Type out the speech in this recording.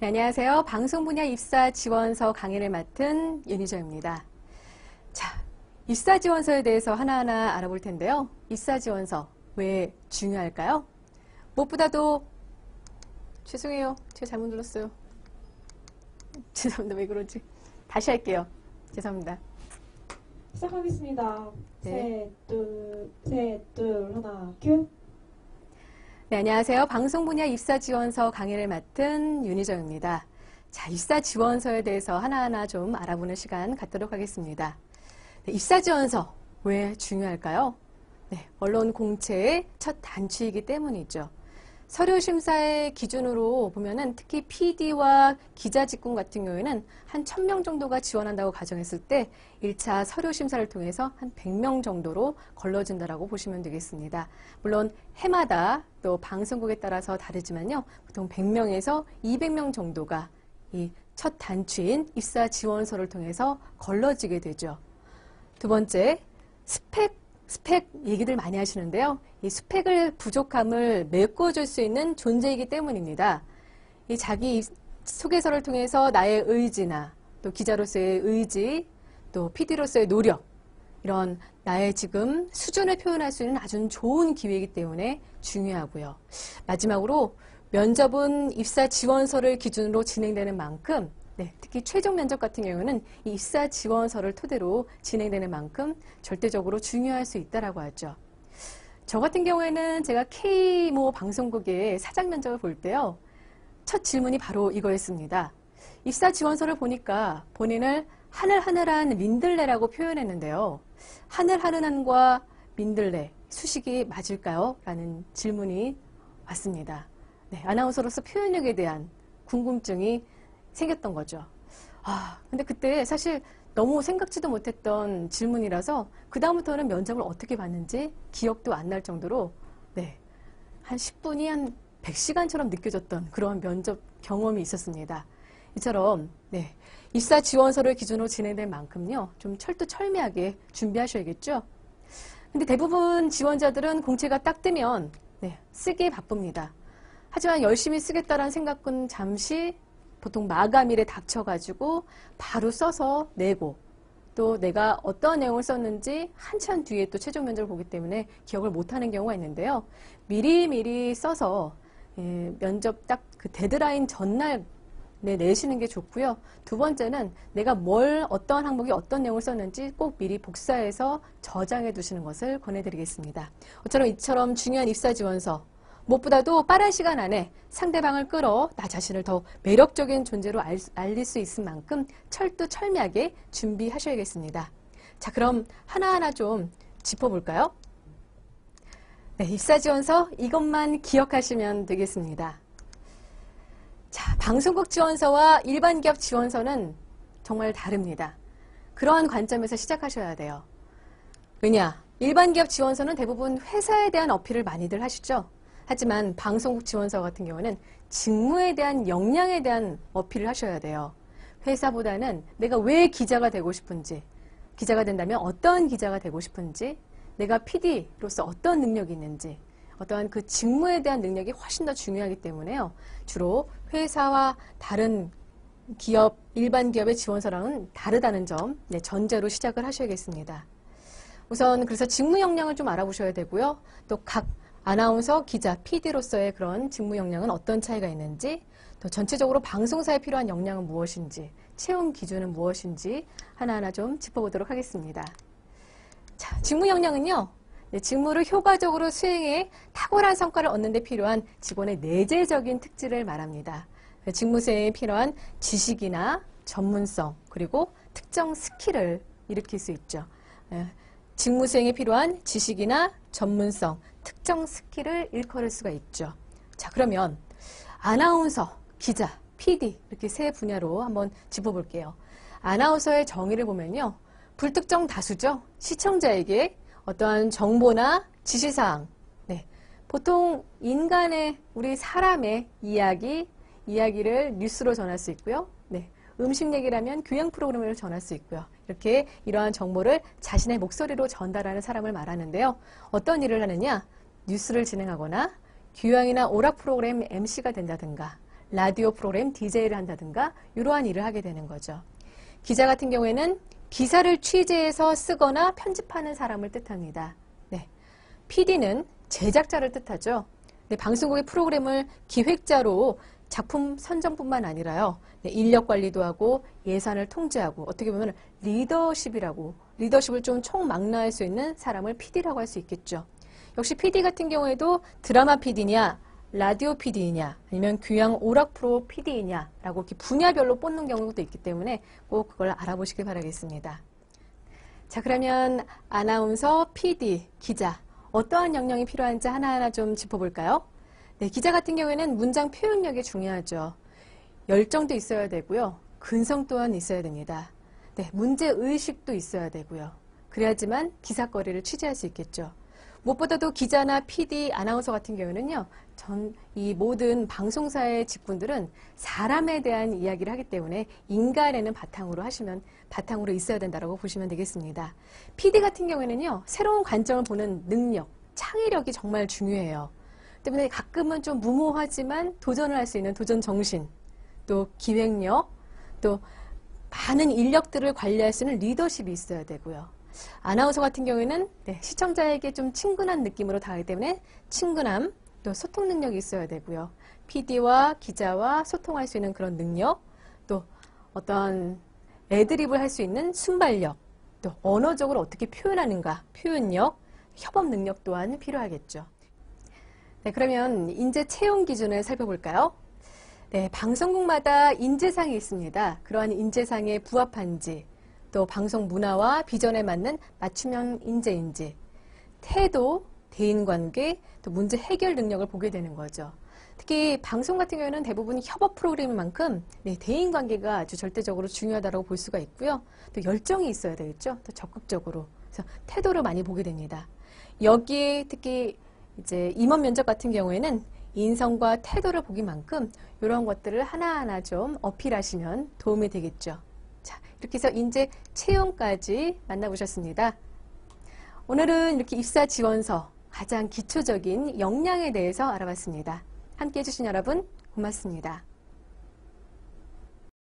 네, 안녕하세요. 방송 분야 입사 지원서 강의를 맡은 윤희정입니다. 자, 입사 지원서에 대해서 하나하나 알아볼 텐데요. 입사 지원서 왜 중요할까요? 무엇보다도 죄송해요. 제가 잘못 눌렀어요. 죄송합니다. 왜 그러지? 다시 할게요. 죄송합니다. 시작하겠습니다. 네. 셋, 둘, 하나, 큐. 네, 안녕하세요. 방송 분야 입사 지원서 강의를 맡은 윤희정입니다. 자, 입사 지원서에 대해서 하나하나 좀 알아보는 시간 갖도록 하겠습니다. 네, 입사 지원서 왜 중요할까요? 네, 언론 공채의 첫 단추이기 때문이죠. 서류 심사의 기준으로 보면은 특히 PD와 기자 직군 같은 경우에는 한 1000명 정도가 지원한다고 가정했을 때 1차 서류 심사를 통해서 한 100명 정도로 걸러진다라고 보시면 되겠습니다. 물론 해마다 또 방송국에 따라서 다르지만요. 보통 100명에서 200명 정도가 이 첫 단추인 입사 지원서를 통해서 걸러지게 되죠. 두 번째, 스펙 얘기들 많이 하시는데요. 이 스펙을 부족함을 메꿔줄 수 있는 존재이기 때문입니다. 이 자기 소개서를 통해서 나의 의지나 또 기자로서의 의지, 또 PD로서의 노력, 이런 나의 지금 수준을 표현할 수 있는 아주 좋은 기회이기 때문에 중요하고요. 마지막으로 면접은 입사 지원서를 기준으로 진행되는 만큼 특히 최종 면접 같은 경우는 이 입사 지원서를 토대로 진행되는 만큼 절대적으로 중요할 수 있다라고 하죠. 저 같은 경우에는 제가 K모 방송국의 사장 면접을 볼 때요. 첫 질문이 바로 이거였습니다. 입사 지원서를 보니까 본인을 하늘하늘한 민들레라고 표현했는데요. 하늘하늘한과 민들레, 수식이 맞을까요? 라는 질문이 왔습니다. 네, 아나운서로서 표현력에 대한 궁금증이 생겼던 거죠. 근데 그때 사실 너무 생각지도 못했던 질문이라서 그다음부터는 면접을 어떻게 봤는지 기억도 안 날 정도로 한 10분이 한 100시간처럼 느껴졌던 그런 면접 경험이 있었습니다. 이처럼 입사 지원서를 기준으로 진행될 만큼요. 좀 철두철미하게 준비하셔야겠죠. 근데 대부분 지원자들은 공채가 딱 뜨면 쓰기에 바쁩니다. 하지만 열심히 쓰겠다라는 생각은 잠시 보통 마감일에 닥쳐가지고 바로 써서 내고 또 내가 어떤 내용을 썼는지 한참 뒤에 또 최종 면접을 보기 때문에 기억을 못하는 경우가 있는데요. 미리미리 써서 면접 딱 그 데드라인 전날 내시는 게 좋고요. 두 번째는 내가 어떤 항목이 어떤 내용을 썼는지 꼭 미리 복사해서 저장해 두시는 것을 권해드리겠습니다. 이처럼 중요한 입사 지원서 무엇보다도 빠른 시간 안에 상대방을 끌어 나 자신을 더 매력적인 존재로 알릴 수 있을 만큼 철두철미하게 준비하셔야겠습니다. 자, 그럼 하나하나 좀 짚어볼까요? 입사 지원서 이것만 기억하시면 되겠습니다. 자, 방송국 지원서와 일반 기업 지원서는 정말 다릅니다. 그러한 관점에서 시작하셔야 돼요. 왜냐? 일반 기업 지원서는 대부분 회사에 대한 어필을 많이들 하시죠. 하지만 방송국 지원서 같은 경우는 직무에 대한 역량에 대한 어필을 하셔야 돼요. 회사보다는 내가 왜 기자가 되고 싶은지, 기자가 된다면 어떤 기자가 되고 싶은지, 내가 PD로서 어떤 능력이 있는지, 어떠한 그 직무에 대한 능력이 훨씬 더 중요하기 때문에요. 주로 회사와 다른 기업, 일반 기업의 지원서랑은 다르다는 점 전제로 시작을 하셔야겠습니다. 우선 그래서 직무 역량을 좀 알아보셔야 되고요. 또 각 아나운서, 기자, PD로서의 그런 직무 역량은 어떤 차이가 있는지, 또 전체적으로 방송사에 필요한 역량은 무엇인지, 채용 기준은 무엇인지 하나하나 좀 짚어보도록 하겠습니다. 자, 직무 역량은요. 직무를 효과적으로 수행해 탁월한 성과를 얻는 데 필요한 직원의 내재적인 특질을 말합니다. 직무 수행에 필요한 지식이나 전문성, 그리고 특정 스킬을 일으킬 수 있죠. 직무 수행에 필요한 지식이나 전문성, 특정 스킬을 일컬을 수가 있죠. 자, 그러면 아나운서, 기자, PD 이렇게 세 분야로 한번 짚어볼게요. 아나운서의 정의를 보면요. 불특정 다수죠. 시청자에게 어떠한 정보나 지시사항, 보통 인간의, 우리 사람의 이야기를 뉴스로 전할 수 있고요. 음식 얘기라면 교양 프로그램으로 전할 수 있고요. 이렇게 이러한 정보를 자신의 목소리로 전달하는 사람을 말하는데요. 어떤 일을 하느냐? 뉴스를 진행하거나 교양이나 오락 프로그램 MC가 된다든가 라디오 프로그램 DJ를 한다든가 이러한 일을 하게 되는 거죠. 기자 같은 경우에는 기사를 취재해서 쓰거나 편집하는 사람을 뜻합니다. 네. PD는 제작자를 뜻하죠. 네, 방송국의 프로그램을 기획자로 작품 선정뿐만 아니라요. 네, 인력 관리도 하고 예산을 통제하고 어떻게 보면 리더십을 좀 총망라할 수 있는 사람을 PD라고 할 수 있겠죠. 역시 PD 같은 경우에도 드라마 PD냐, 라디오 PD냐, 아니면 교양 오락 프로 PD냐라고 이렇게 분야별로 뽑는 경우도 있기 때문에 꼭 그걸 알아보시길 바라겠습니다. 자, 그러면 아나운서, PD, 기자 어떠한 역량이 필요한지 하나하나 좀 짚어볼까요? 네, 기자 같은 경우에는 문장 표현력이 중요하죠. 열정도 있어야 되고요. 근성 또한 있어야 됩니다. 네, 문제의식도 있어야 되고요. 그래야지만 기사거리를 취재할 수 있겠죠. 무엇보다도 기자나 PD, 아나운서 같은 경우는요, 이 모든 방송사의 직군들은 사람에 대한 이야기를 하기 때문에 인간에는 바탕으로 있어야 된다고 보시면 되겠습니다. PD 같은 경우에는요, 새로운 관점을 보는 능력, 창의력이 정말 중요해요. 때문에 가끔은 좀 무모하지만 도전을 할 수 있는 도전 정신, 또 기획력, 또 많은 인력들을 관리할 수 있는 리더십이 있어야 되고요. 아나운서 같은 경우에는 네, 시청자에게 좀 친근한 느낌으로 다가기 때문에 친근함, 또 소통 능력이 있어야 되고요. PD와 기자와 소통할 수 있는 그런 능력, 또 어떤 애드립을 할 수 있는 순발력, 또 언어적으로 어떻게 표현하는가, 표현력, 협업 능력 또한 필요하겠죠. 네, 그러면 인재 채용 기준을 살펴볼까요? 네, 방송국마다 인재상이 있습니다. 그러한 인재상에 부합한지, 또 방송 문화와 비전에 맞는 맞춤형 인재인지, 태도, 대인관계, 또 문제 해결 능력을 보게 되는 거죠. 특히 방송 같은 경우에는 대부분 협업 프로그램인 만큼 네, 대인관계가 아주 절대적으로 중요하다고 볼 수가 있고요. 또 열정이 있어야 되겠죠. 또 적극적으로. 그래서 태도를 많이 보게 됩니다. 여기에 특히 이제 임원 면접 같은 경우에는 인성과 태도를 보기만큼 이런 것들을 하나하나 좀 어필하시면 도움이 되겠죠. 자, 이렇게 해서 인재 채용까지 만나보셨습니다. 오늘은 이렇게 입사 지원서 가장 기초적인 역량에 대해서 알아봤습니다. 함께 해주신 여러분 고맙습니다.